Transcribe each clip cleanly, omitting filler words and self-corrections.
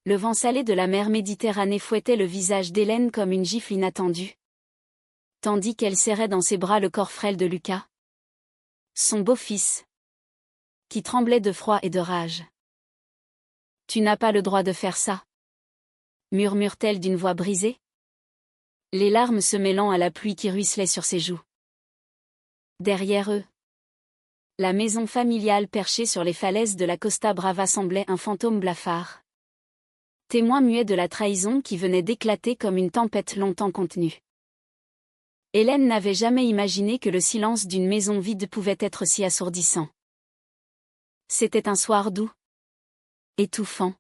Le vent salé de la mer Méditerranée fouettait le visage d'Hélène comme une gifle inattendue, tandis qu'elle serrait dans ses bras le corps frêle de Lucas, son beau-fils, qui tremblait de froid et de rage. « Tu n'as pas le droit de faire ça » murmure-t-elle d'une voix brisée, les larmes se mêlant à la pluie qui ruisselait sur ses joues. Derrière eux, la maison familiale perchée sur les falaises de la Costa Brava semblait un fantôme blafard, témoin muet de la trahison qui venait d'éclater comme une tempête longtemps contenue. Hélène n'avait jamais imaginé que le silence d'une maison vide pouvait être si assourdissant. C'était un soir doux, étouffant,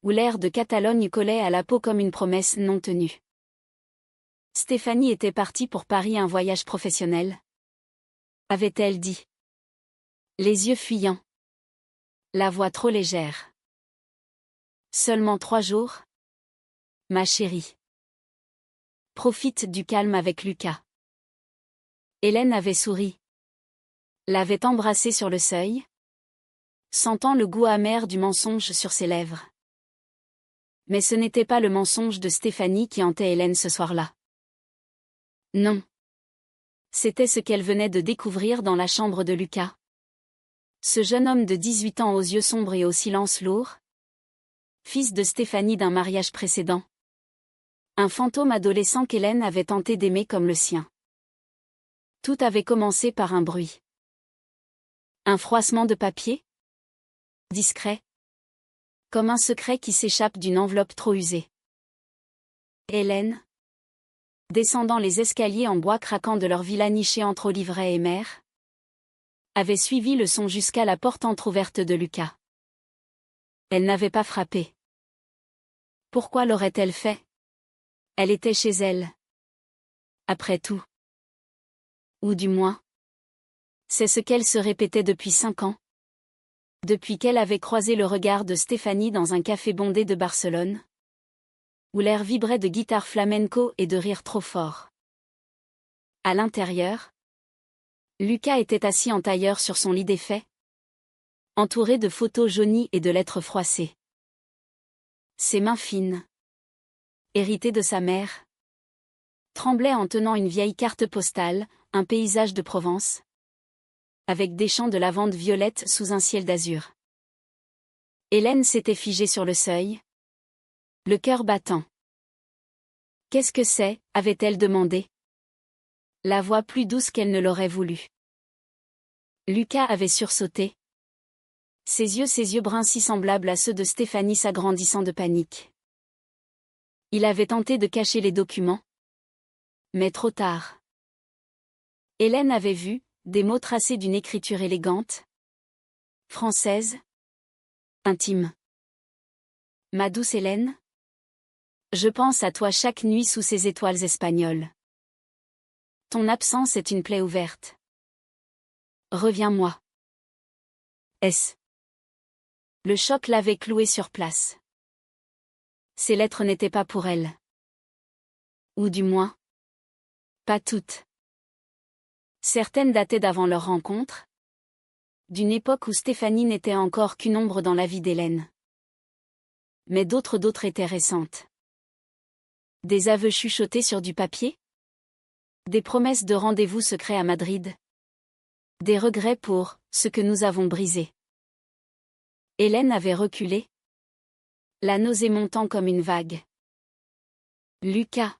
où l'air de Catalogne collait à la peau comme une promesse non tenue. Stéphanie était partie pour Paris, un voyage professionnel, avait-elle dit. Les yeux fuyants, la voix trop légère. Seulement 3 jours, ma chérie. Profite du calme avec Lucas. Hélène avait souri, l'avait embrassé sur le seuil, sentant le goût amer du mensonge sur ses lèvres. Mais ce n'était pas le mensonge de Stéphanie qui hantait Hélène ce soir-là. Non. C'était ce qu'elle venait de découvrir dans la chambre de Lucas. Ce jeune homme de 18 ans aux yeux sombres et au silence lourd, fils de Stéphanie d'un mariage précédent. Un fantôme adolescent qu'Hélène avait tenté d'aimer comme le sien. Tout avait commencé par un bruit. Un froissement de papier? Discret. Comme un secret qui s'échappe d'une enveloppe trop usée. Hélène, descendant les escaliers en bois craquant de leur villa nichée entre Olivet et mer, avait suivi le son jusqu'à la porte entr'ouverte de Lucas. Elle n'avait pas frappé. Pourquoi l'aurait-elle fait? Elle était chez elle. Après tout. Ou du moins, c'est ce qu'elle se répétait depuis 5 ans. Depuis qu'elle avait croisé le regard de Stéphanie dans un café bondé de Barcelone, où l'air vibrait de guitare flamenco et de rire trop fort. À l'intérieur, Lucas était assis en tailleur sur son lit défait, entouré de photos jaunies et de lettres froissées. Ses mains fines, héritées de sa mère, tremblaient en tenant une vieille carte postale, un paysage de Provence, avec des champs de lavande violette sous un ciel d'azur. Hélène s'était figée sur le seuil, le cœur battant. « Qu'est-ce que c'est » avait-elle demandé. La voix plus douce qu'elle ne l'aurait voulu. Lucas avait sursauté. Ses yeux bruns si semblables à ceux de Stéphanie s'agrandissant de panique. Il avait tenté de cacher les documents. Mais trop tard. Hélène avait vu, des mots tracés d'une écriture élégante, française, intime. Ma douce Hélène, je pense à toi chaque nuit sous ces étoiles espagnoles. Ton absence est une plaie ouverte. Reviens-moi. S. Le choc l'avait clouée sur place. Ces lettres n'étaient pas pour elle. Ou du moins, pas toutes. Certaines dataient d'avant leur rencontre, d'une époque où Stéphanie n'était encore qu'une ombre dans la vie d'Hélène. Mais d'autres étaient récentes. Des aveux chuchotés sur du papier? Des promesses de rendez-vous secrets à Madrid? Des regrets pour ce que nous avons brisé. Hélène avait reculé, la nausée montant comme une vague. Lucas,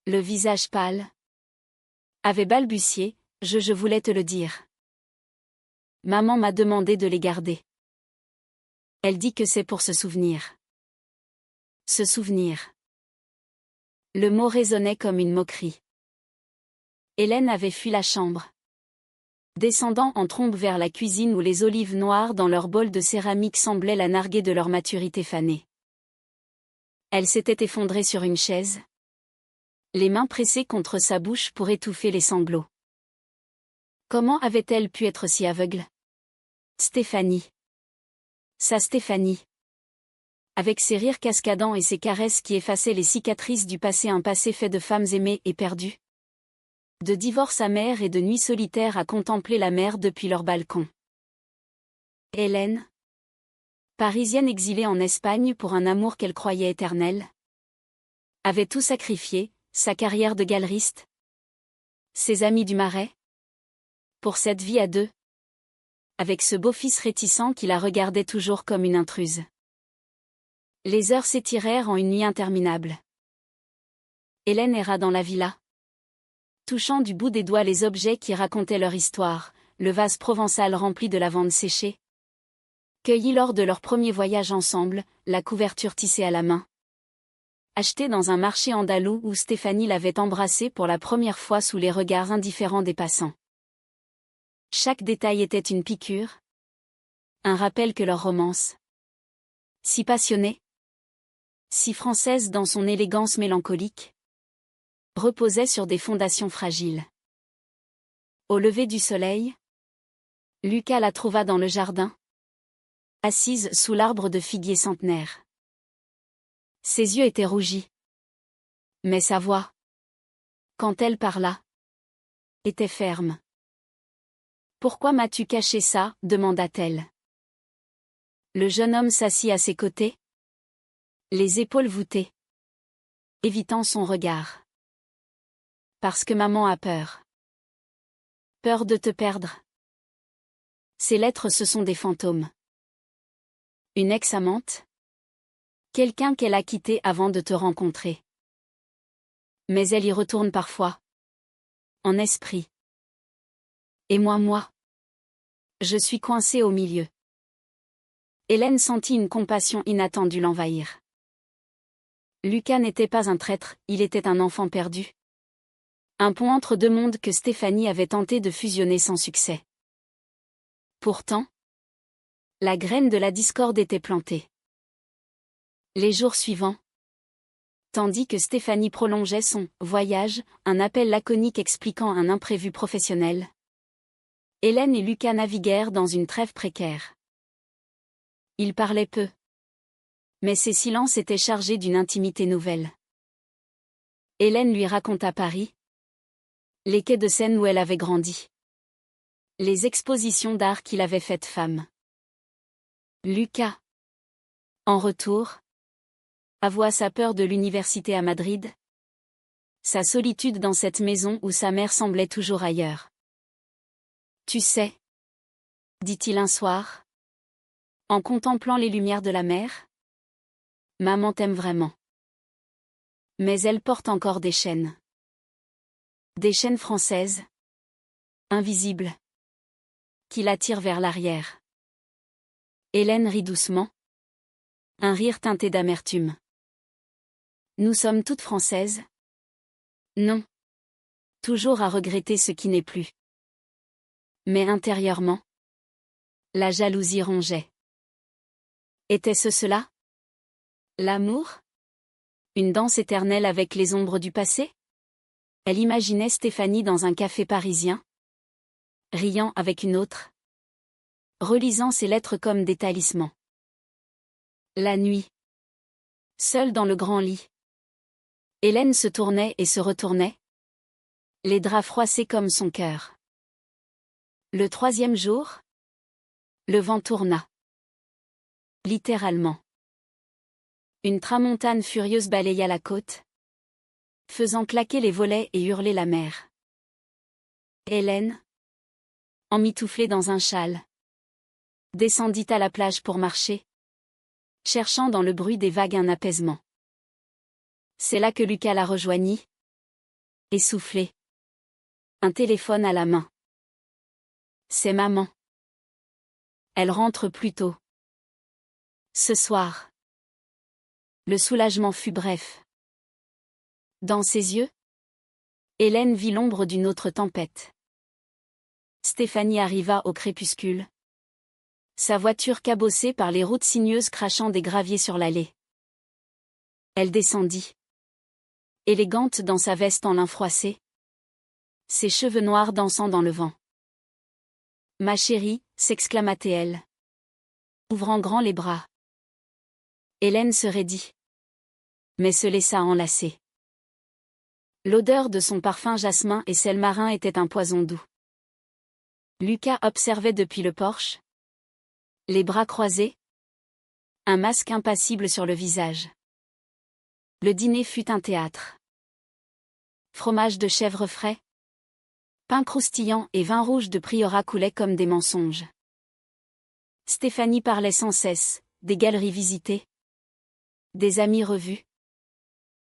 le visage pâle, avait balbutié, je voulais te le dire. Maman m'a demandé de les garder. Elle dit que c'est pour se souvenir. Se souvenir. Le mot résonnait comme une moquerie. Hélène avait fui la chambre, descendant en trombe vers la cuisine où les olives noires dans leur bol de céramique semblaient la narguer de leur maturité fanée. Elle s'était effondrée sur une chaise, les mains pressées contre sa bouche pour étouffer les sanglots. Comment avait-elle pu être si aveugle? Stéphanie. Sa Stéphanie. Avec ses rires cascadants et ses caresses qui effaçaient les cicatrices du passé, un passé fait de femmes aimées et perdues. De divorces amers et de nuits solitaires à contempler la mer depuis leur balcon. Hélène. Parisienne exilée en Espagne pour un amour qu'elle croyait éternel, avait tout sacrifié, sa carrière de galeriste, ses amis du Marais, pour cette vie à deux, avec ce beau-fils réticent qui la regardait toujours comme une intruse. Les heures s'étirèrent en une nuit interminable. Hélène erra dans la villa, touchant du bout des doigts les objets qui racontaient leur histoire, le vase provençal rempli de lavande séchée, cueilli lors de leur premier voyage ensemble, la couverture tissée à la main, acheté dans un marché andalou où Stéphanie l'avait embrassé pour la première fois sous les regards indifférents des passants. Chaque détail était une piqûre, un rappel que leur romance, si passionnée, si française dans son élégance mélancolique, reposait sur des fondations fragiles. Au lever du soleil, Lucas la trouva dans le jardin, assise sous l'arbre de figuier centenaire. Ses yeux étaient rougis. Mais sa voix, quand elle parla, était ferme. « Pourquoi m'as-tu caché ça ?» demanda-t-elle. Le jeune homme s'assit à ses côtés, les épaules voûtées, évitant son regard. « Parce que maman a peur. Peur de te perdre. Ces lettres, ce sont des fantômes. Une ex-amante? Quelqu'un qu'elle a quitté avant de te rencontrer. Mais elle y retourne parfois. En esprit. Et moi, je suis coincée au milieu. » Hélène sentit une compassion inattendue l'envahir. Lucas n'était pas un traître, il était un enfant perdu. Un pont entre deux mondes que Stéphanie avait tenté de fusionner sans succès. Pourtant, la graine de la discorde était plantée. Les jours suivants, tandis que Stéphanie prolongeait son « voyage », un appel laconique expliquant un imprévu professionnel, Hélène et Lucas naviguèrent dans une trêve précaire. Ils parlaient peu. Mais ces silences étaient chargés d'une intimité nouvelle. Hélène lui raconta Paris, les quais de Seine où elle avait grandi, les expositions d'art qu'il avait faites femme. Lucas, en retour, avoua sa peur de l'université à Madrid, sa solitude dans cette maison où sa mère semblait toujours ailleurs. « Tu sais, dit-il un soir, en contemplant les lumières de la mer, maman t'aime vraiment. Mais elle porte encore des chaînes. Des chaînes françaises, invisibles, qui l'attirent vers l'arrière. » Hélène rit doucement, un rire teinté d'amertume. « Nous sommes toutes françaises? Non. Toujours à regretter ce qui n'est plus. Mais intérieurement, la jalousie rongeait. Était-ce cela? L'amour? Une danse éternelle avec les ombres du passé? Elle imaginait Stéphanie dans un café parisien, riant avec une autre, relisant ses lettres comme des talismans. La nuit, seule dans le grand lit, Hélène se tournait et se retournait, les draps froissés comme son cœur. Le troisième jour, le vent tourna. Littéralement. Une tramontane furieuse balaya la côte, faisant claquer les volets et hurler la mer. Hélène, emmitouflée dans un châle, descendit à la plage pour marcher, cherchant dans le bruit des vagues un apaisement. C'est là que Lucas la rejoignit, essoufflé, un téléphone à la main. C'est maman. Elle rentre plus tôt. Ce soir. Le soulagement fut bref. Dans ses yeux, Hélène vit l'ombre d'une autre tempête. Stéphanie arriva au crépuscule, sa voiture cabossée par les routes sinueuses crachant des graviers sur l'allée. Elle descendit, élégante dans sa veste en lin froissé, ses cheveux noirs dansant dans le vent. « Ma chérie », s'exclama-t-elle, ouvrant grand les bras. Hélène se raidit, mais se laissa enlacer. L'odeur de son parfum jasmin et sel marin était un poison doux. Lucas observait depuis le porche, les bras croisés, Un masque impassible sur le visage. Le dîner fut un théâtre. Fromage de chèvre frais, pain croustillant et vin rouge de Priorat coulaient comme des mensonges. Stéphanie parlait sans cesse, des galeries visitées, des amis revus,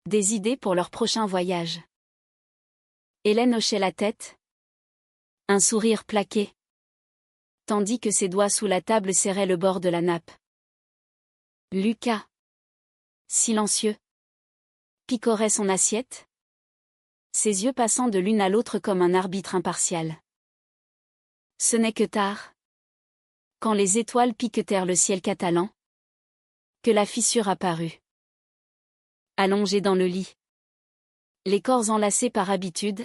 des idées pour leur prochain voyage. Hélène hochait la tête, un sourire plaqué, tandis que ses doigts sous la table serraient le bord de la nappe. Lucas, silencieux, picorait son assiette, ses yeux passant de l'une à l'autre comme un arbitre impartial. Ce n'est que tard, quand les étoiles piquetèrent le ciel catalan, que la fissure apparut. Allongée dans le lit, les corps enlacés par habitude,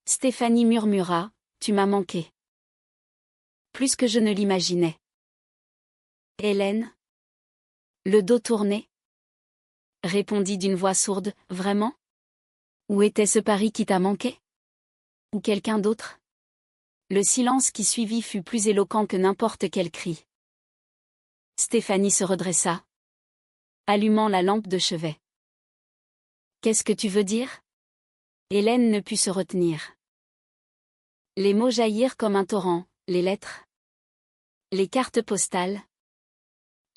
Stéphanie murmura, « Tu m'as manqué. » Plus que je ne l'imaginais. Hélène, le dos tourné, répondit d'une voix sourde, « Vraiment ? Où était ce Paris qui t'a manqué ? Ou quelqu'un d'autre ? » Le silence qui suivit fut plus éloquent que n'importe quel cri. Stéphanie se redressa, allumant la lampe de chevet. « Qu'est-ce que tu veux dire ? » Hélène ne put se retenir. Les mots jaillirent comme un torrent, les lettres, les cartes postales.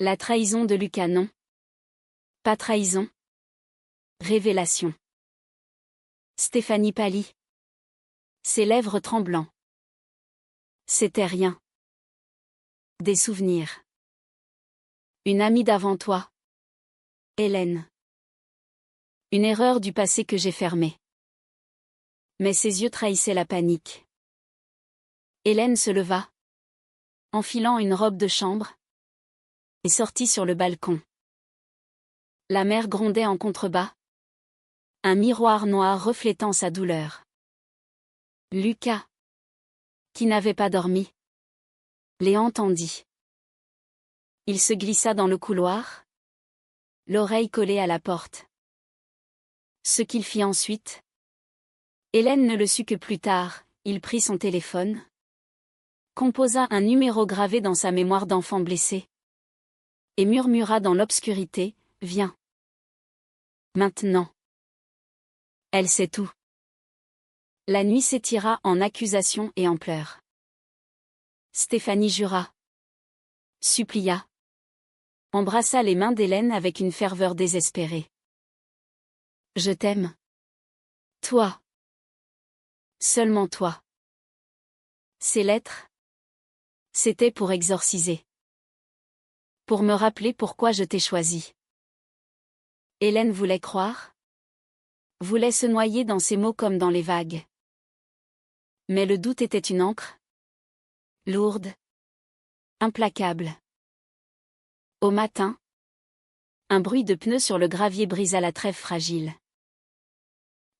La trahison de Lucas, non. Pas trahison. Révélation. Stéphanie pâlit. Ses lèvres tremblant. C'était rien. Des souvenirs. Une amie d'avant toi. Hélène. Une erreur du passé que j'ai fermée. Mais ses yeux trahissaient la panique. Hélène se leva, enfilant une robe de chambre, et sortit sur le balcon. La mer grondait en contrebas, un miroir noir reflétant sa douleur. Lucas, qui n'avait pas dormi, les entendit. Il se glissa dans le couloir, l'oreille collée à la porte. Ce qu'il fit ensuite, Hélène ne le sut que plus tard. Il prit son téléphone, composa un numéro gravé dans sa mémoire d'enfant blessé, et murmura dans l'obscurité, « Viens. Maintenant. » Elle sait tout. La nuit s'étira en accusations et en pleurs. Stéphanie jura, supplia, embrassa les mains d'Hélène avec une ferveur désespérée. « Je t'aime. Toi. Seulement toi. » Ces lettres, c'était pour exorciser. Pour me rappeler pourquoi je t'ai choisi. Hélène voulait croire, voulait se noyer dans ces mots comme dans les vagues. Mais le doute était une encre, lourde, implacable. Au matin, un bruit de pneus sur le gravier brisa la trêve fragile.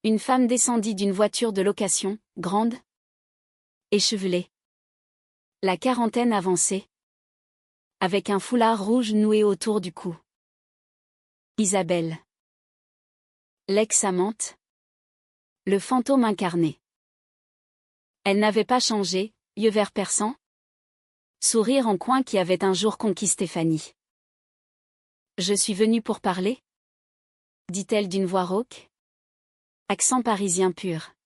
Une femme descendit d'une voiture de location, grande, échevelée. La quarantaine avançait, avec un foulard rouge noué autour du cou. Isabelle. L'ex-amante. Le fantôme incarné. Elle n'avait pas changé, yeux verts perçants. Sourire en coin qui avait un jour conquis Stéphanie. « Je suis venue pour parler ?» dit-elle d'une voix rauque. Accent parisien pur.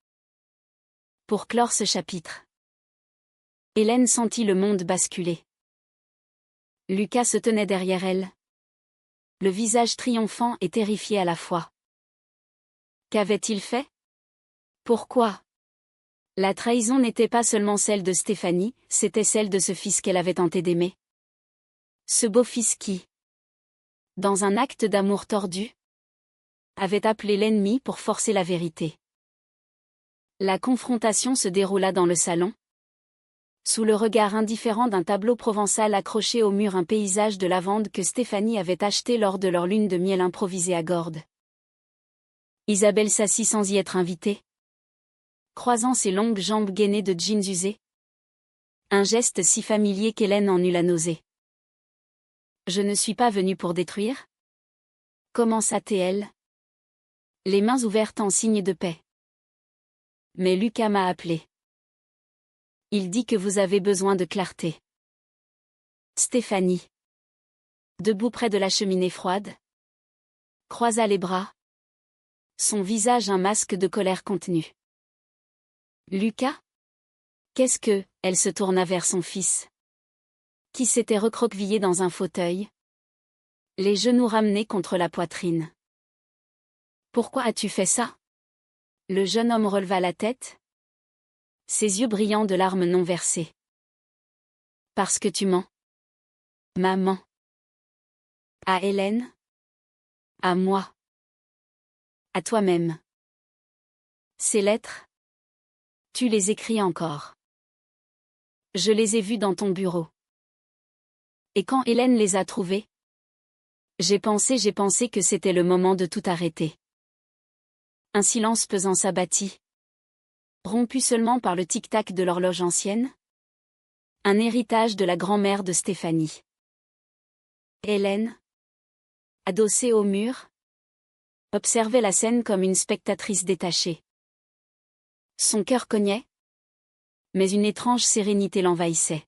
Pour clore ce chapitre. Hélène sentit le monde basculer. Lucas se tenait derrière elle, le visage triomphant et terrifié à la fois. Qu'avait-il fait ? Pourquoi ? La trahison n'était pas seulement celle de Stéphanie, c'était celle de ce fils qu'elle avait tenté d'aimer. Ce beau fils qui, dans un acte d'amour tordu, avait appelé l'ennemi pour forcer la vérité. La confrontation se déroula dans le salon, sous le regard indifférent d'un tableau provençal accroché au mur, un paysage de lavande que Stéphanie avait acheté lors de leur lune de miel improvisée à Gordes. Isabelle s'assit sans y être invitée, croisant ses longues jambes gainées de jeans usés. Un geste si familier qu'Hélène en eut la nausée. « Je ne suis pas venue pour détruire ?» commença-t-elle, les mains ouvertes en signe de paix. « Mais Lucas m'a appelé. Il dit que vous avez besoin de clarté. » Stéphanie. Debout près de la cheminée froide, croisa les bras, son visage un masque de colère contenue. Lucas? Qu'est-ce que... Elle se tourna vers son fils, qui s'était recroquevillé dans un fauteuil, les genoux ramenés contre la poitrine. Pourquoi as-tu fait ça? Le jeune homme releva la tête, ses yeux brillants de larmes non versées. Parce que tu mens. Maman. À Hélène? À moi. À toi-même. Ces lettres? Tu les écris encore. Je les ai vues dans ton bureau. Et quand Hélène les a trouvées? J'ai pensé que c'était le moment de tout arrêter. Un silence pesant s'abattit. Rompu seulement par le tic-tac de l'horloge ancienne. Un héritage de la grand-mère de Stéphanie. Hélène, adossée au mur, observait la scène comme une spectatrice détachée. Son cœur cognait, mais une étrange sérénité l'envahissait.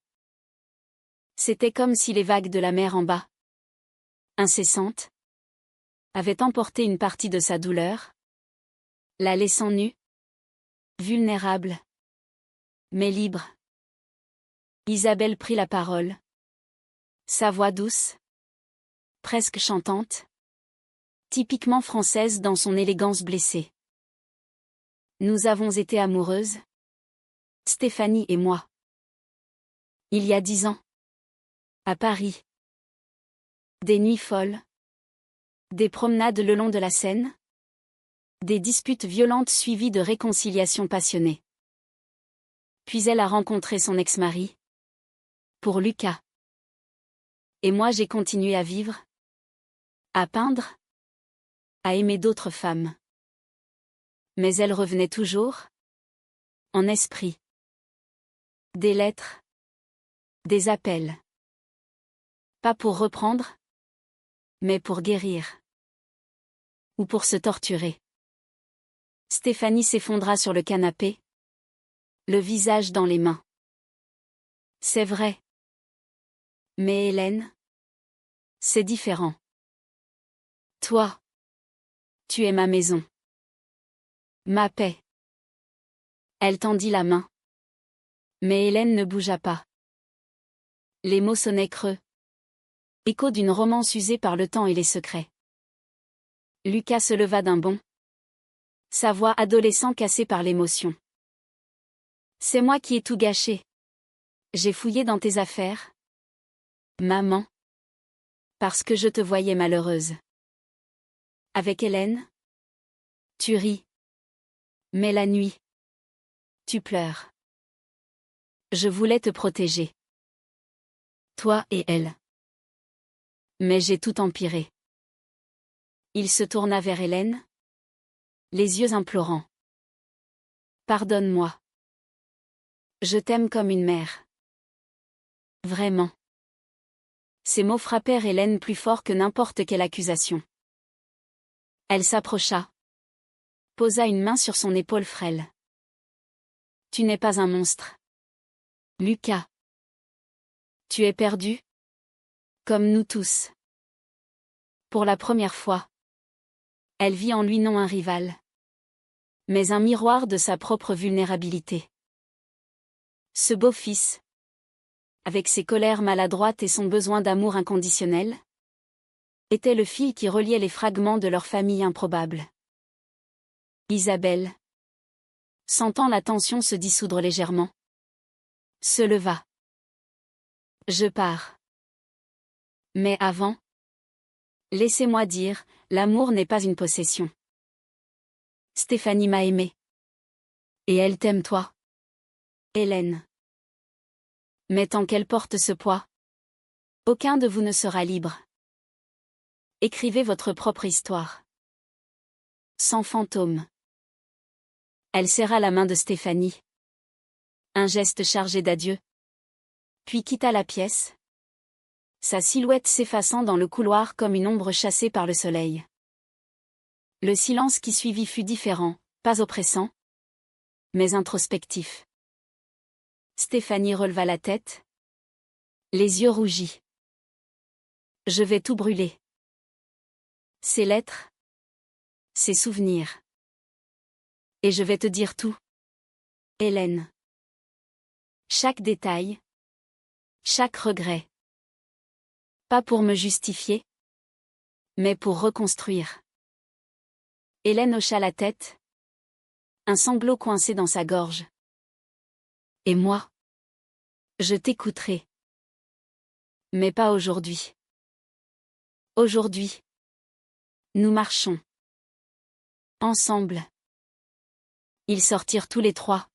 C'était comme si les vagues de la mer en bas, incessantes, avaient emporté une partie de sa douleur, la laissant nue, vulnérable, mais libre. Isabelle prit la parole. Sa voix douce, presque chantante, typiquement française dans son élégance blessée. Nous avons été amoureuses, Stéphanie et moi. Il y a 10 ans. À Paris. Des nuits folles. Des promenades le long de la Seine. Des disputes violentes suivies de réconciliations passionnées. Puis elle a rencontré son ex-mari. Pour Lucas. Et moi j'ai continué à vivre. À peindre. À aimer d'autres femmes. Mais elle revenait toujours. En esprit. Des lettres. Des appels. Pas pour reprendre. Mais pour guérir. Ou pour se torturer. Stéphanie s'effondra sur le canapé. Le visage dans les mains. C'est vrai. Mais Hélène? C'est différent. Toi. Tu es ma maison. Ma paix. Elle tendit la main. Mais Hélène ne bougea pas. Les mots sonnaient creux. Écho d'une romance usée par le temps et les secrets. Lucas se leva d'un bond. Sa voix adolescent cassée par l'émotion. C'est moi qui ai tout gâché. J'ai fouillé dans tes affaires. Maman. Parce que je te voyais malheureuse. Avec Hélène? Tu ris. Mais la nuit. Tu pleures. Je voulais te protéger. Toi et elle. Mais j'ai tout empiré. Il se tourna vers Hélène. Les yeux implorants. Pardonne-moi. Je t'aime comme une mère. Vraiment. Ces mots frappèrent Hélène plus fort que n'importe quelle accusation. Elle s'approcha. Posa une main sur son épaule frêle. Tu n'es pas un monstre. Lucas. Tu es perdu? Comme nous tous. Pour la première fois. Elle vit en lui non un rival. Mais un miroir de sa propre vulnérabilité. Ce beau-fils. Avec ses colères maladroites et son besoin d'amour inconditionnel. Était le fil qui reliait les fragments de leur famille improbable. Isabelle. Sentant la tension se dissoudre légèrement. Se leva. Je pars. Mais avant. Laissez-moi dire, l'amour n'est pas une possession. Stéphanie m'a aimé. Et elle t'aime toi. Hélène. Mais tant qu'elle porte ce poids. Aucun de vous ne sera libre. Écrivez votre propre histoire. Sans fantôme. Elle serra la main de Stéphanie. Un geste chargé d'adieu. Puis quitta la pièce. Sa silhouette s'effaçant dans le couloir comme une ombre chassée par le soleil. Le silence qui suivit fut différent, pas oppressant, mais introspectif. Stéphanie releva la tête. Les yeux rougis. Je vais tout brûler. Ces lettres. Ces souvenirs. Et je vais te dire tout. Hélène. Chaque détail. Chaque regret. Pas pour me justifier. Mais pour reconstruire. Hélène hocha la tête. Un sanglot coincé dans sa gorge. Et moi? Je t'écouterai. Mais pas aujourd'hui. Aujourd'hui. Nous marchons. Ensemble. Ils sortirent tous les trois.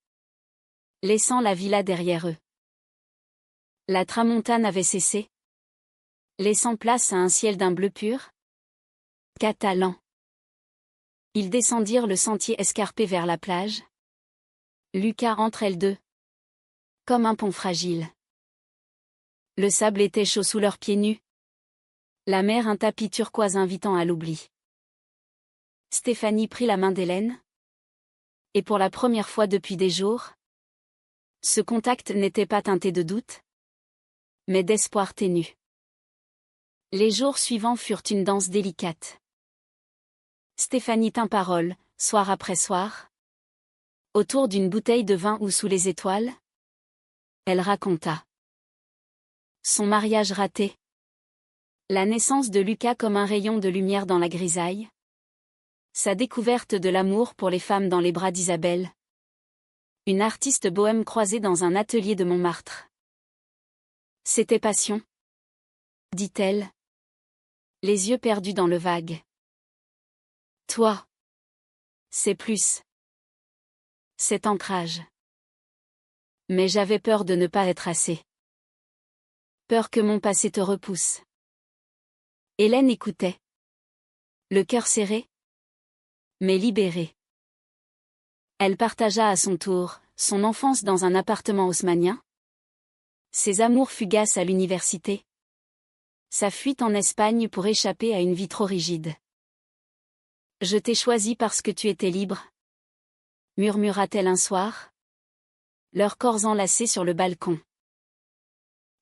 Laissant la villa derrière eux. La tramontane avait cessé. Laissant place à un ciel d'un bleu pur. Catalan. Ils descendirent le sentier escarpé vers la plage. Lucas entre elles deux. Comme un pont fragile. Le sable était chaud sous leurs pieds nus. La mer un tapis turquoise invitant à l'oubli. Stéphanie prit la main d'Hélène. Et pour la première fois depuis des jours, ce contact n'était pas teinté de doute, mais d'espoir ténu. Les jours suivants furent une danse délicate. Stéphanie tint parole, soir après soir. Autour d'une bouteille de vin ou sous les étoiles. Elle raconta. Son mariage raté. La naissance de Lucas comme un rayon de lumière dans la grisaille. Sa découverte de l'amour pour les femmes dans les bras d'Isabelle. Une artiste bohème croisée dans un atelier de Montmartre. C'était passion, dit-elle. Les yeux perdus dans le vague. Toi. C'est plus. C'est ancrage. Mais j'avais peur de ne pas être assez. Peur que mon passé te repousse. Hélène écoutait. Le cœur serré. Mais libéré. Elle partagea à son tour, son enfance dans un appartement haussmannien. Ses amours fugaces à l'université. Sa fuite en Espagne pour échapper à une vie trop rigide. Je t'ai choisi parce que tu étais libre. Murmura-t-elle un soir. Leurs corps enlacés sur le balcon.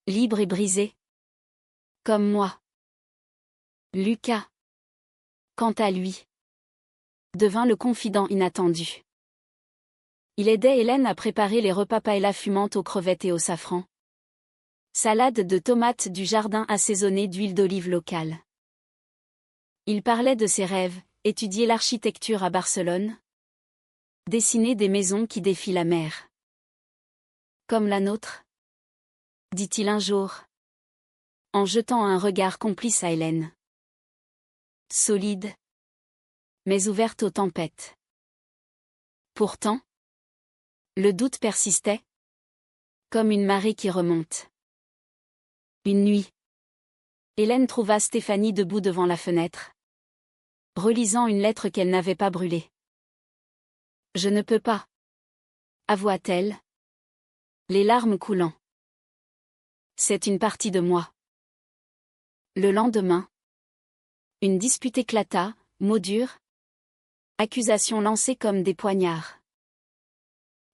Libre et brisé. Comme moi. Lucas. Quant à lui. Devint le confident inattendu. Il aidait Hélène à préparer les repas paella fumante aux crevettes et au safran. Salade de tomates du jardin assaisonnée d'huile d'olive locale. Il parlait de ses rêves, étudier l'architecture à Barcelone. Dessiner des maisons qui défient la mer. Comme la nôtre, dit-il un jour. En jetant un regard complice à Hélène. Solide. Mais ouverte aux tempêtes. Pourtant, le doute persistait. Comme une marée qui remonte. Une nuit. Hélène trouva Stéphanie debout devant la fenêtre. Relisant une lettre qu'elle n'avait pas brûlée. Je ne peux pas. Avoua-t-elle. Les larmes coulant. C'est une partie de moi. Le lendemain. Une dispute éclata, mots durs. Accusations lancées comme des poignards.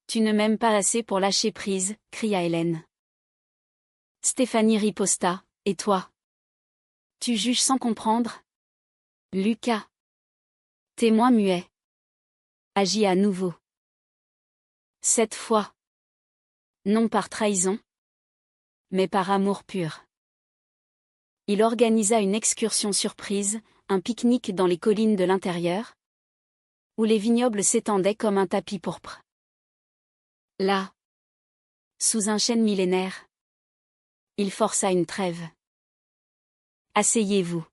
Tu ne m'aimes pas assez pour lâcher prise, cria Hélène. Stéphanie riposta, et toi? Tu juges sans comprendre? Lucas. Témoin muet. Agit à nouveau. Cette fois. Non par trahison. Mais par amour pur. Il organisa une excursion surprise, un pique-nique dans les collines de l'intérieur. Où les vignobles s'étendaient comme un tapis pourpre. Là. Sous un chêne millénaire. Il força une trêve. Asseyez-vous.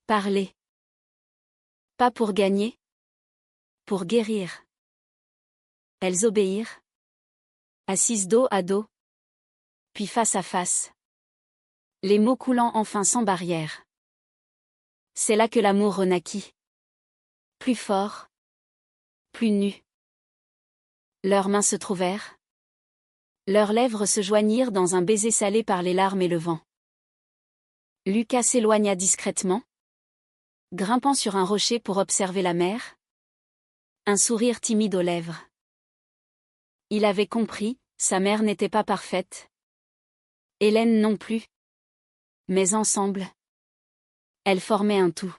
Parlez. Pas pour gagner. Pour guérir. Elles obéirent. Assises dos à dos. Puis face à face. Les mots coulant enfin sans barrière. C'est là que l'amour renaquit. Plus fort. Plus nu. Leurs mains se trouvèrent. Leurs lèvres se joignirent dans un baiser salé par les larmes et le vent. Lucas s'éloigna discrètement. Grimpant sur un rocher pour observer la mer. Un sourire timide aux lèvres. Il avait compris, sa mère n'était pas parfaite. Hélène non plus. Mais ensemble, elles formaient un tout.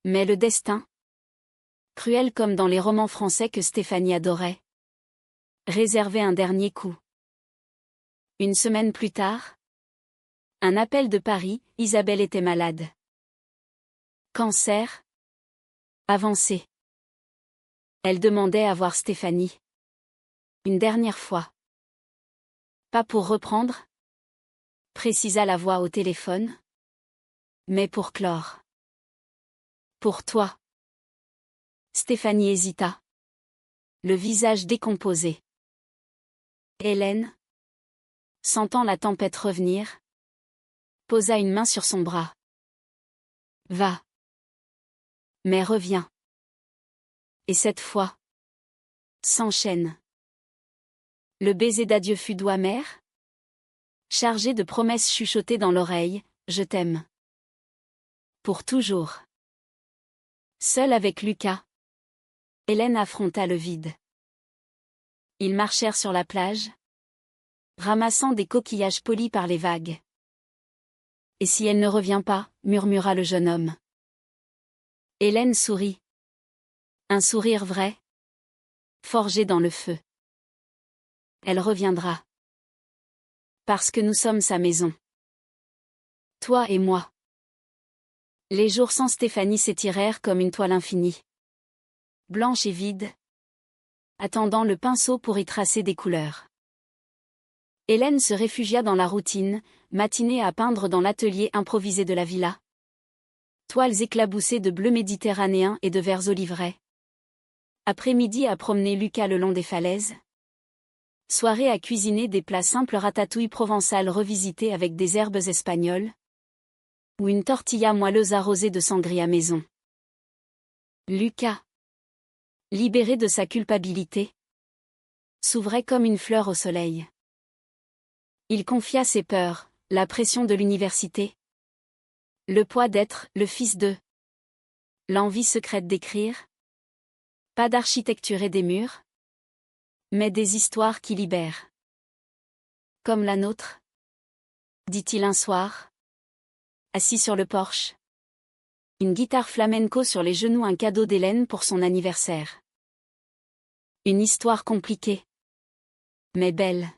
Mais le destin, cruel comme dans les romans français que Stéphanie adorait, réservait un dernier coup. Une semaine plus tard, un appel de Paris, Isabelle était malade. Cancer avancé. Elle demandait à voir Stéphanie. Une dernière fois. Pas pour reprendre, précisa la voix au téléphone, mais pour clore. Pour toi. Stéphanie hésita. Le visage décomposé. Hélène, sentant la tempête revenir, posa une main sur son bras. Va. Mais reviens. Et cette fois, s'enchaîne. Le baiser d'adieu fut doux amer, chargé de promesses chuchotées dans l'oreille, je t'aime. Pour toujours. Seule avec Lucas, Hélène affronta le vide. Ils marchèrent sur la plage, ramassant des coquillages polis par les vagues. Et si elle ne revient pas, murmura le jeune homme. Hélène sourit. Un sourire vrai, forgé dans le feu. Elle reviendra. Parce que nous sommes sa maison. Toi et moi. Les jours sans Stéphanie s'étirèrent comme une toile infinie. Blanche et vide, attendant le pinceau pour y tracer des couleurs. Hélène se réfugia dans la routine, matinée à peindre dans l'atelier improvisé de la villa. Toiles éclaboussées de bleu méditerranéen et de verts olivrés. Après-midi à promener Lucas le long des falaises. Soirée à cuisiner des plats simples ratatouille provençale revisitée avec des herbes espagnoles. Ou une tortilla moelleuse arrosée de sangria maison. Lucas, libéré de sa culpabilité, s'ouvrait comme une fleur au soleil. Il confia ses peurs, la pression de l'université, le poids d'être le fils de, l'envie secrète d'écrire, pas d'architecturer des murs, mais des histoires qui libèrent. Comme la nôtre, dit-il un soir, assis sur le porche. Une guitare flamenco sur les genoux, un cadeau d'Hélène pour son anniversaire. Une histoire compliquée, mais belle.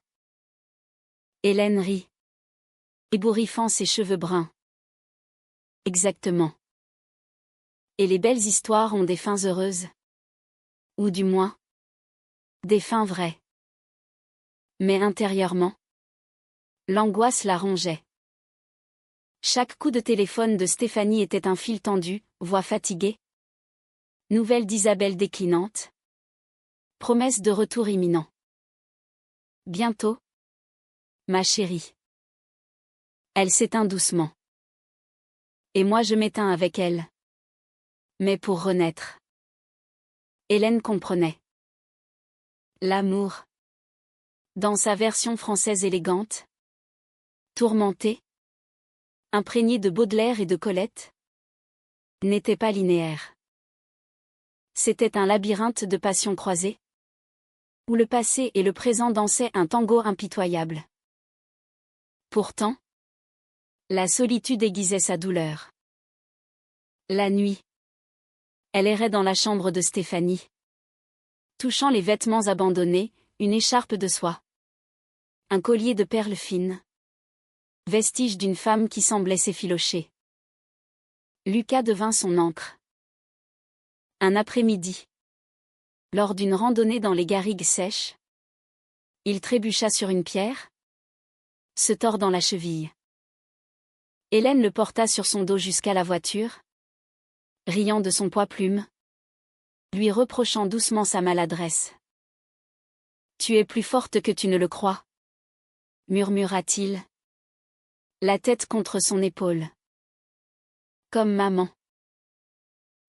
Hélène rit, ébouriffant ses cheveux bruns. Exactement. Et les belles histoires ont des fins heureuses. Ou du moins, des fins vraies. Mais intérieurement, l'angoisse la rongeait. Chaque coup de téléphone de Stéphanie était un fil tendu, voix fatiguée. Nouvelle d'Isabelle déclinante. Promesse de retour imminent. Bientôt, ma chérie. Elle s'éteint doucement. Et moi je m'éteins avec elle. Mais pour renaître. Hélène comprenait. L'amour. Dans sa version française élégante. Tourmentée. Imprégnée de Baudelaire et de Colette. N'était pas linéaire. C'était un labyrinthe de passions croisées. Où le passé et le présent dansaient un tango impitoyable. Pourtant, la solitude aiguisait sa douleur. La nuit, elle errait dans la chambre de Stéphanie. Touchant les vêtements abandonnés, une écharpe de soie. Un collier de perles fines. Vestige d'une femme qui semblait s'effilocher. Lucas devint son ancre. Un après-midi. Lors d'une randonnée dans les garrigues sèches, il trébucha sur une pierre, se tordant la cheville. Hélène le porta sur son dos jusqu'à la voiture, riant de son poids plume, lui reprochant doucement sa maladresse. « Tu es plus forte que tu ne le crois », murmura-t-il, la tête contre son épaule. Comme maman.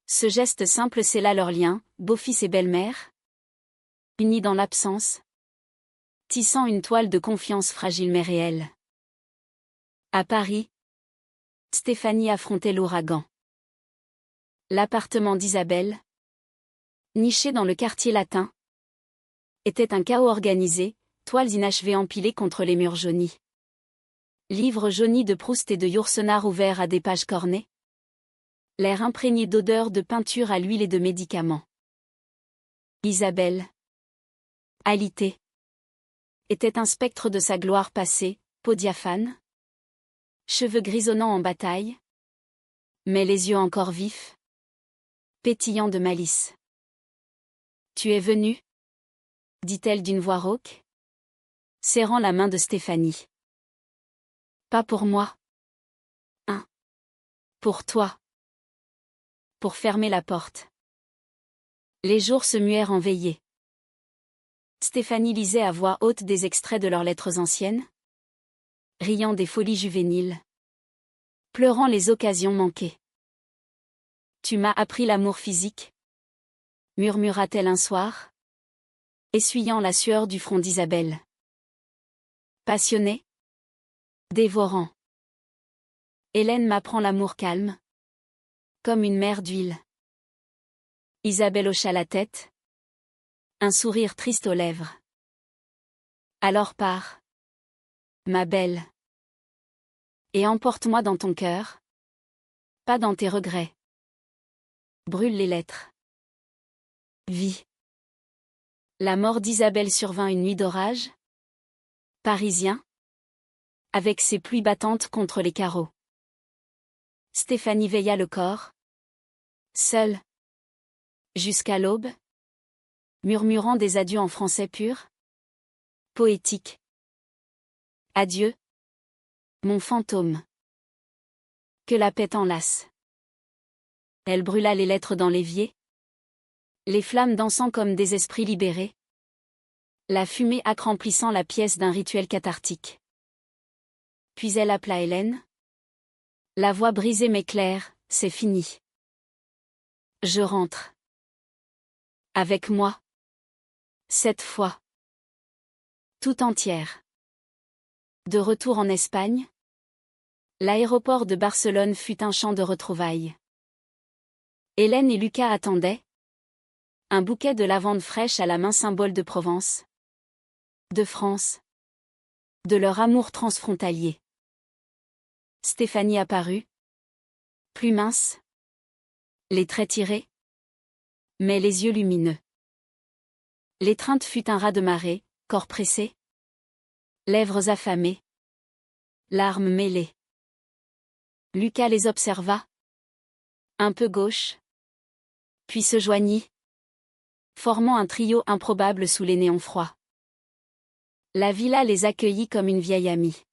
Ce geste simple scella leur lien, beau-fils et belle-mère, unis dans l'absence, tissant une toile de confiance fragile mais réelle. À Paris, Stéphanie affrontait l'ouragan. L'appartement d'Isabelle, niché dans le quartier latin, était un chaos organisé, toiles inachevées empilées contre les murs jaunis. Livre jauni de Proust et de Yourcenar ouvert à des pages cornées. L'air imprégné d'odeurs de peinture à l'huile et de médicaments. Isabelle. Alité. Était un spectre de sa gloire passée, peau diaphane. Cheveux grisonnants en bataille. Mais les yeux encore vifs. Pétillants de malice. Tu es venue? Dit-elle d'une voix rauque. Serrant la main de Stéphanie. Pas pour moi. Hein. Pour toi. Pour fermer la porte. Les jours se muèrent en veillée. Stéphanie lisait à voix haute des extraits de leurs lettres anciennes, riant des folies juvéniles, pleurant les occasions manquées. Tu m'as appris l'amour physique, murmura-t-elle un soir, essuyant la sueur du front d'Isabelle. Passionné, dévorant. Hélène m'apprend l'amour calme, comme une mer d'huile. Isabelle hocha la tête, un sourire triste aux lèvres. Alors pars, ma belle, et emporte-moi dans ton cœur, pas dans tes regrets. Brûle les lettres. Vie. La mort d'Isabelle survint une nuit d'orage. Parisien. Avec ses pluies battantes contre les carreaux. Stéphanie veilla le corps. Seule. Jusqu'à l'aube. Murmurant des adieux en français pur. Poétique. Adieu. Mon fantôme. Que la paix t'enlace. Elle brûla les lettres dans l'évier. Les flammes dansant comme des esprits libérés. La fumée accremplissant la pièce d'un rituel cathartique. Puis elle appela Hélène. La voix brisée mais claire, c'est fini. Je rentre. Avec moi. Cette fois. Tout entière. De retour en Espagne. L'aéroport de Barcelone fut un champ de retrouvailles. Hélène et Lucas attendaient. Un bouquet de lavande fraîche à la main, symbole de Provence. De France. De leur amour transfrontalier. Stéphanie apparut. Plus mince. Les traits tirés. Mais les yeux lumineux. L'étreinte fut un raz-de-marée, corps pressé. Lèvres affamées. Larmes mêlées. Lucas les observa. Un peu gauche. Puis se joignit. Formant un trio improbable sous les néons froids. La villa les accueillit comme une vieille amie.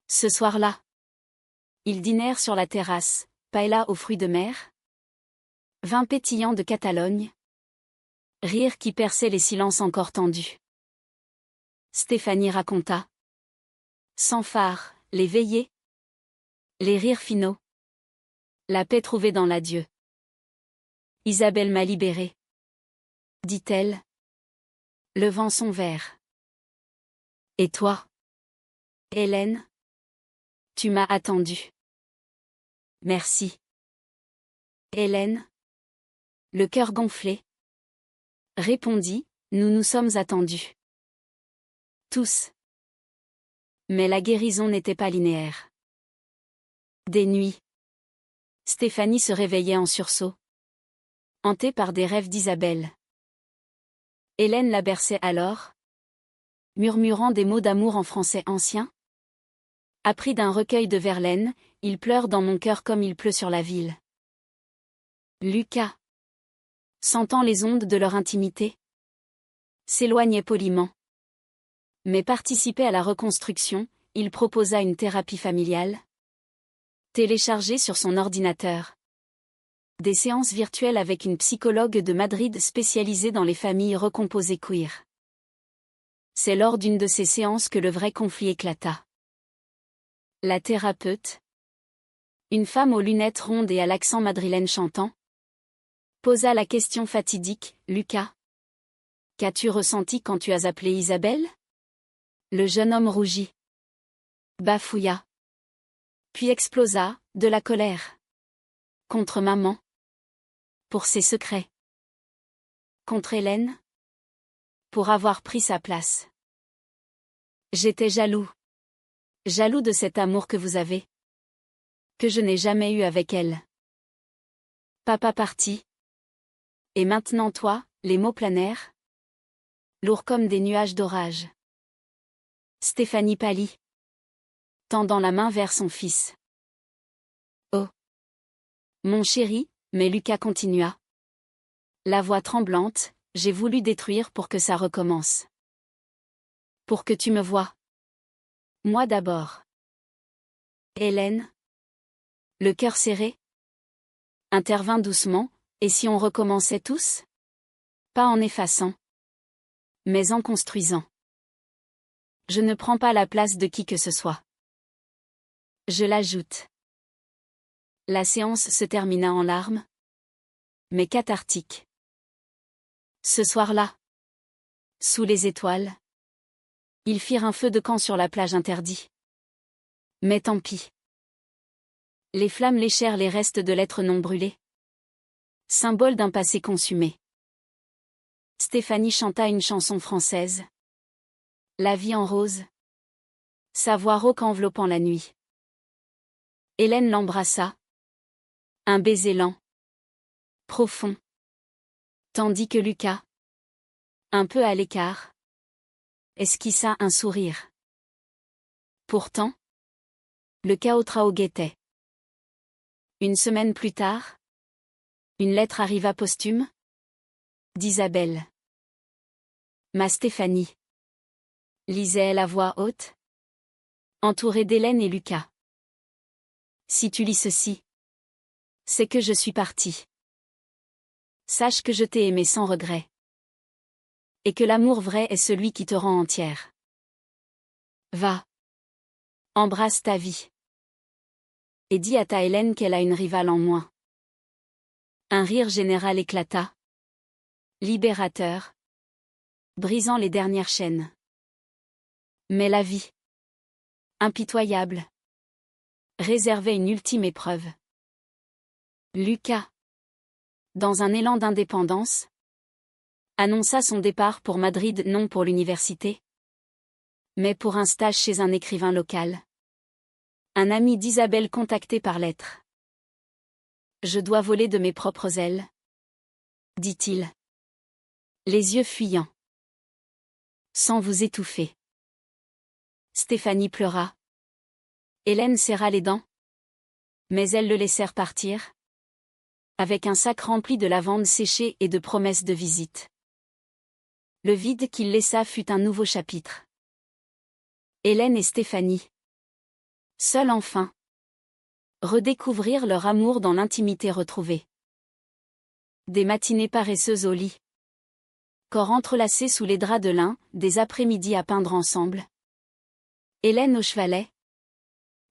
Ce soir-là, ils dînèrent sur la terrasse, paella aux fruits de mer. Vin pétillant de Catalogne. Rire qui perçait les silences encore tendus. Stéphanie raconta. Sans phare, les veillées. Les rires finaux. La paix trouvée dans l'adieu. Isabelle m'a libérée. Dit-elle. Levant son verre. Et toi? Hélène? Tu m'as attendu. Merci. Hélène? Le cœur gonflé. Répondit, nous nous sommes attendus. Tous. Mais la guérison n'était pas linéaire. Des nuits. Stéphanie se réveillait en sursaut. Hantée par des rêves d'Isabelle. Hélène la berçait alors. Murmurant des mots d'amour en français ancien. Appris d'un recueil de Verlaine, il pleure dans mon cœur comme il pleut sur la ville. Lucas. Sentant les ondes de leur intimité. S'éloignait poliment. Mais participait à la reconstruction, il proposa une thérapie familiale. Téléchargée sur son ordinateur. Des séances virtuelles avec une psychologue de Madrid spécialisée dans les familles recomposées queer. C'est lors d'une de ces séances que le vrai conflit éclata. La thérapeute, une femme aux lunettes rondes et à l'accent madrilène chantant, posa la question fatidique, Lucas. Qu'as-tu ressenti quand tu as appelé Isabelle? Le jeune homme rougit. Bafouilla. Puis explosa, de la colère. Contre maman. Pour ses secrets. Contre Hélène. Pour avoir pris sa place. J'étais jaloux. Jaloux de cet amour que vous avez. Que je n'ai jamais eu avec elle. Papa parti. Et maintenant toi, les mots planèrent. Lourds comme des nuages d'orage. Stéphanie pâlit. Tendant la main vers son fils. Oh. Mon chéri, mais Lucas continua. La voix tremblante, j'ai voulu détruire pour que ça recommence. Pour que tu me vois. Moi d'abord. Hélène. Le cœur serré. Intervint doucement, et si on recommençait tous? Pas en effaçant. Mais en construisant. Je ne prends pas la place de qui que ce soit. Je l'ajoute. La séance se termina en larmes. Mais cathartique. Ce soir-là. Sous les étoiles. Ils firent un feu de camp sur la plage interdite. Mais tant pis. Les flammes léchèrent les restes de l'être non brûlé. Symbole d'un passé consumé. Stéphanie chanta une chanson française. La vie en rose. Sa voix rauque enveloppant la nuit. Hélène l'embrassa. Un baiser lent. Profond. Tandis que Lucas, un peu à l'écart, esquissa un sourire. Pourtant, le chaos guettait. Une semaine plus tard, une lettre arriva posthume d'Isabelle. Ma Stéphanie. Lisait-elle à voix haute, entourée d'Hélène et Lucas. Si tu lis ceci, c'est que je suis partie. Sache que je t'ai aimé sans regret. Et que l'amour vrai est celui qui te rend entière. Va. Embrasse ta vie. Et dis à ta Hélène qu'elle a une rivale en moins. Un rire général éclata. Libérateur. Brisant les dernières chaînes. Mais la vie. Impitoyable. Réservait une ultime épreuve. Lucas. Dans un élan d'indépendance, annonça son départ pour Madrid non pour l'université, mais pour un stage chez un écrivain local. Un ami d'Isabelle contacté par lettre. Je dois voler de mes propres ailes, dit-il. Les yeux fuyants. Sans vous étouffer. Stéphanie pleura. Hélène serra les dents. Mais elles le laissèrent partir. Avec un sac rempli de lavande séchée et de promesses de visite. Le vide qu'il laissa fut un nouveau chapitre. Hélène et Stéphanie. Seules enfin. Redécouvrir leur amour dans l'intimité retrouvée. Des matinées paresseuses au lit. Corps entrelacés sous les draps de lin, des après-midi à peindre ensemble. Hélène au chevalet.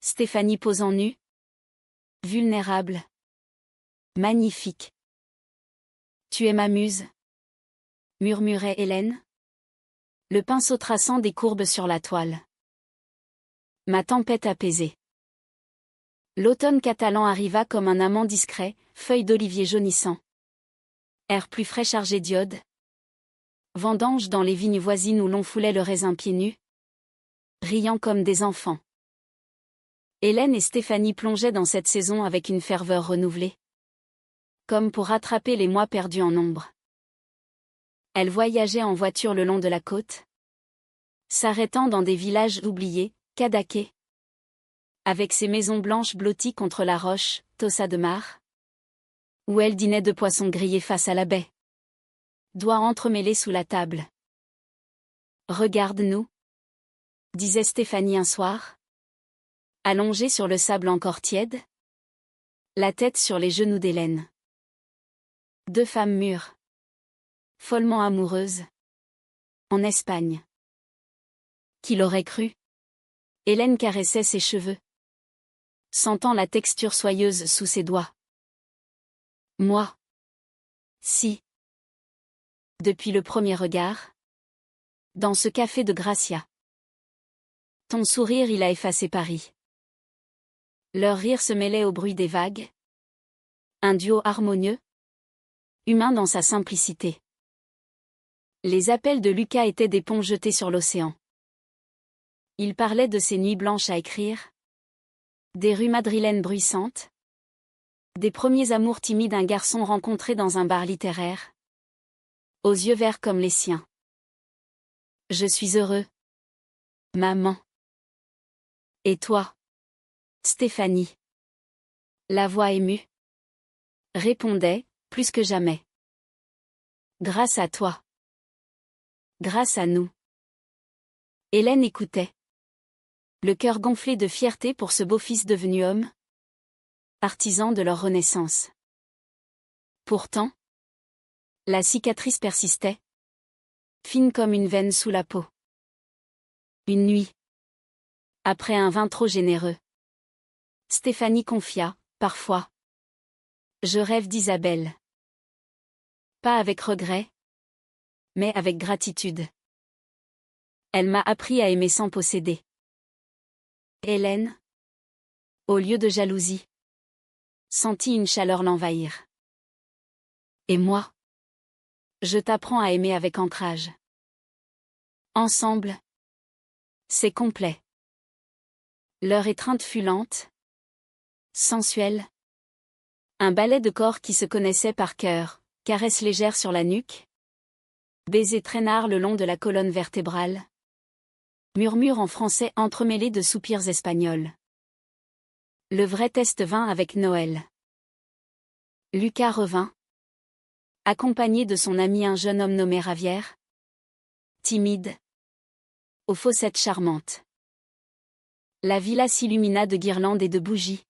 Stéphanie posant nue. Vulnérable. Magnifique. Tu es ma muse, murmurait Hélène. Le pinceau traçant des courbes sur la toile. Ma tempête apaisée. L'automne catalan arriva comme un amant discret, feuilles d'olivier jaunissant. Air plus frais chargé d'iode. Vendange dans les vignes voisines où l'on foulait le raisin pieds nus. Riant comme des enfants. Hélène et Stéphanie plongeaient dans cette saison avec une ferveur renouvelée. Comme pour rattraper les mois perdus en ombre. Elle voyageait en voiture le long de la côte. S'arrêtant dans des villages oubliés, Cadaqués. Avec ses maisons blanches blotties contre la roche, Tossa de Mar. Où elle dînait de poissons grillés face à la baie. Doigts entremêlés sous la table. Regarde-nous. Disait Stéphanie un soir. Allongée sur le sable encore tiède. La tête sur les genoux d'Hélène. Deux femmes mûres. Follement amoureuses. En Espagne. Qui l'aurait cru? Hélène caressait ses cheveux. Sentant la texture soyeuse sous ses doigts. Moi. Si. Depuis le premier regard. Dans ce café de Gracia. Ton sourire il a effacé Paris. Leur rire se mêlait au bruit des vagues. Un duo harmonieux. Humain dans sa simplicité. Les appels de Lucas étaient des ponts jetés sur l'océan. Il parlait de ses nuits blanches à écrire, des rues madrilènes bruissantes, des premiers amours timides d'un garçon rencontré dans un bar littéraire, aux yeux verts comme les siens. Je suis heureux, maman. Et toi, Stéphanie? La voix émue répondait, plus que jamais. Grâce à toi. Grâce à nous. Hélène écoutait. Le cœur gonflé de fierté pour ce beau-fils devenu homme, artisan de leur renaissance. Pourtant, la cicatrice persistait, fine comme une veine sous la peau. Une nuit, après un vin trop généreux, Stéphanie confia, parfois. Je rêve d'Isabelle. Pas avec regret, mais avec gratitude. Elle m'a appris à aimer sans posséder. Hélène, au lieu de jalousie, sentit une chaleur l'envahir. Et moi, je t'apprends à aimer avec ancrage. Ensemble, c'est complet. Leur étreinte fut lente, sensuelle. Un ballet de corps qui se connaissait par cœur, caresse légère sur la nuque, baiser traînard le long de la colonne vertébrale, murmure en français entremêlé de soupirs espagnols. Le vrai test vint avec Noël. Lucas revint, accompagné de son ami un jeune homme nommé Ravière, timide, aux fossettes charmantes. La villa s'illumina de guirlandes et de bougies.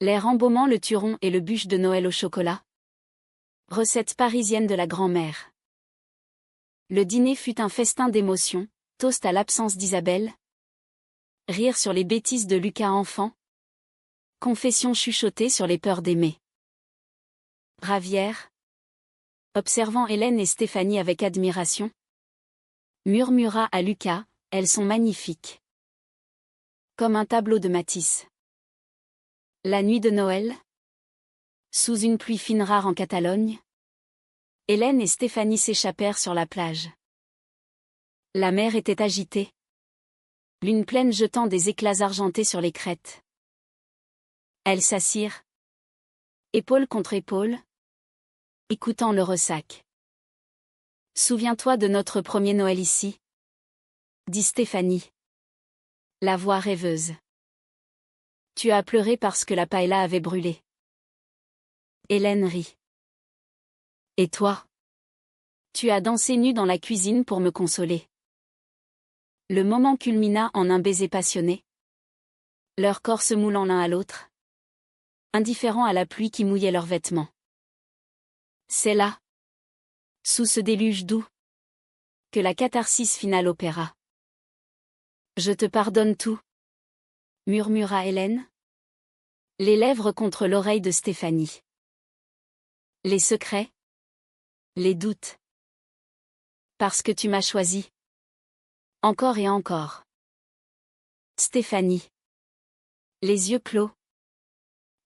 L'air embaumant le turon et le bûche de Noël au chocolat. Recette parisienne de la grand-mère. Le dîner fut un festin d'émotions, toast à l'absence d'Isabelle, rire sur les bêtises de Lucas enfant, confession chuchotée sur les peurs d'aimer. Ravière, observant Hélène et Stéphanie avec admiration, murmura à Lucas, elles sont magnifiques. Comme un tableau de Matisse. La nuit de Noël, sous une pluie fine rare en Catalogne, Hélène et Stéphanie s'échappèrent sur la plage. La mer était agitée. Lune pleine jetant des éclats argentés sur les crêtes. Elles s'assirent, épaule contre épaule, écoutant le ressac. Souviens-toi de notre premier Noël ici, dit Stéphanie. La voix rêveuse. Tu as pleuré parce que la paella avait brûlé. Hélène rit. Et toi? Tu as dansé nue dans la cuisine pour me consoler. Le moment culmina en un baiser passionné. Leurs corps se moulant l'un à l'autre. Indifférents à la pluie qui mouillait leurs vêtements. C'est là, sous ce déluge doux, que la catharsis finale opéra. Je te pardonne tout, murmura Hélène, les lèvres contre l'oreille de Stéphanie. Les secrets, les doutes. Parce que tu m'as choisi. Encore et encore. Stéphanie, les yeux clos,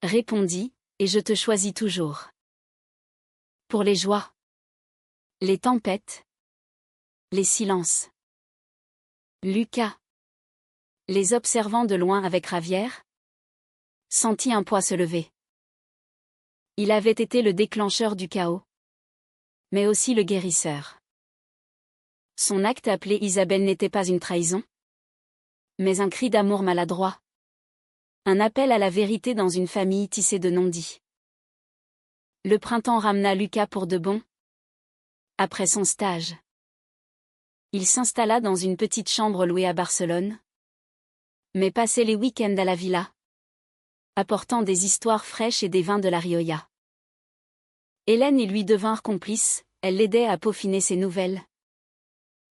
répondit, et je te choisis toujours. Pour les joies, les tempêtes, les silences. Lucas, les observant de loin avec Ravière, sentit un poids se lever. Il avait été le déclencheur du chaos, mais aussi le guérisseur. Son acte appelé Isabelle n'était pas une trahison, mais un cri d'amour maladroit. Un appel à la vérité dans une famille tissée de non-dits. Le printemps ramena Lucas pour de bon. Après son stage, il s'installa dans une petite chambre louée à Barcelone, mais passait les week-ends à la villa, apportant des histoires fraîches et des vins de la Rioja. Hélène et lui devinrent complices, elle l'aidait à peaufiner ses nouvelles,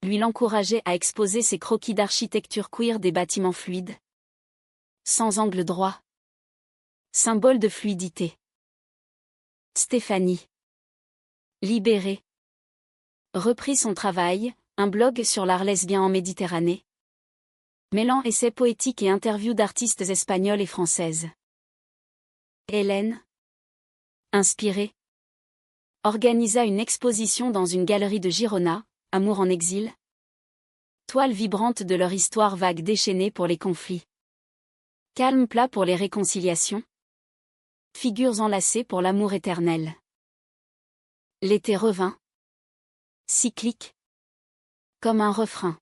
lui l'encourageait à exposer ses croquis d'architecture queer des bâtiments fluides, sans angle droit, symbole de fluidité. Stéphanie, libérée, reprit son travail, un blog sur l'art lesbien en Méditerranée, mêlant essais poétiques et interviews d'artistes espagnols et françaises. Hélène, inspirée, organisa une exposition dans une galerie de Girona, Amour en exil, Toile vibrante de leur histoire vague déchaînée pour les conflits. Calme plat pour les réconciliations. Figures enlacées pour l'amour éternel. L'été revint. Cyclique. Comme un refrain.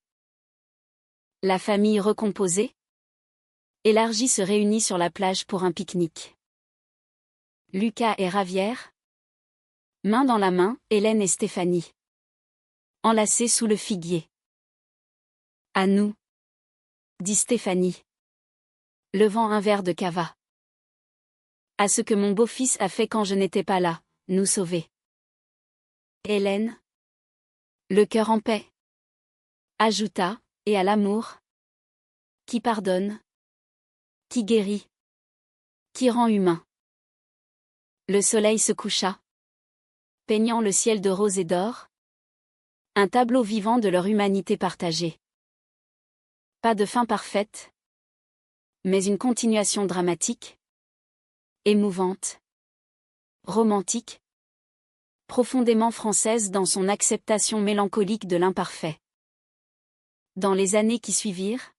La famille recomposée. Élargie se réunit sur la plage pour un pique-nique. Lucas et Ravière. Main dans la main, Hélène et Stéphanie. Enlacées sous le figuier. À nous, dit Stéphanie, levant un verre de cava. À ce que mon beau-fils a fait quand je n'étais pas là, nous sauver. Hélène, le cœur en paix, ajouta, et à l'amour, qui pardonne, qui guérit, qui rend humain. Le soleil se coucha, peignant le ciel de rose et d'or, un tableau vivant de leur humanité partagée. Pas de fin parfaite, mais une continuation dramatique, émouvante, romantique, profondément française dans son acceptation mélancolique de l'imparfait. Dans les années qui suivirent,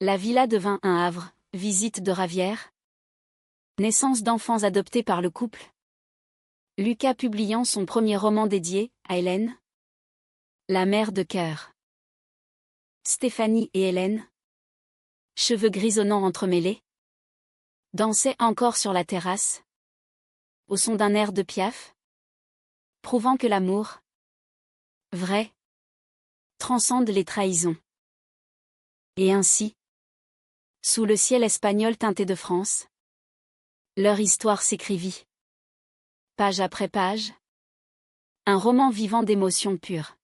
la villa devint un havre, visite de Ravière, naissance d'enfants adoptés par le couple, Lucas publiant son premier roman dédié à Hélène, la mère de cœur. Stéphanie et Hélène, cheveux grisonnants entremêlés, dansaient encore sur la terrasse, au son d'un air de Piaf, prouvant que l'amour, vrai, transcende les trahisons. Et ainsi, sous le ciel espagnol teinté de France, leur histoire s'écrivit. Page après page, un roman vivant d'émotions pures.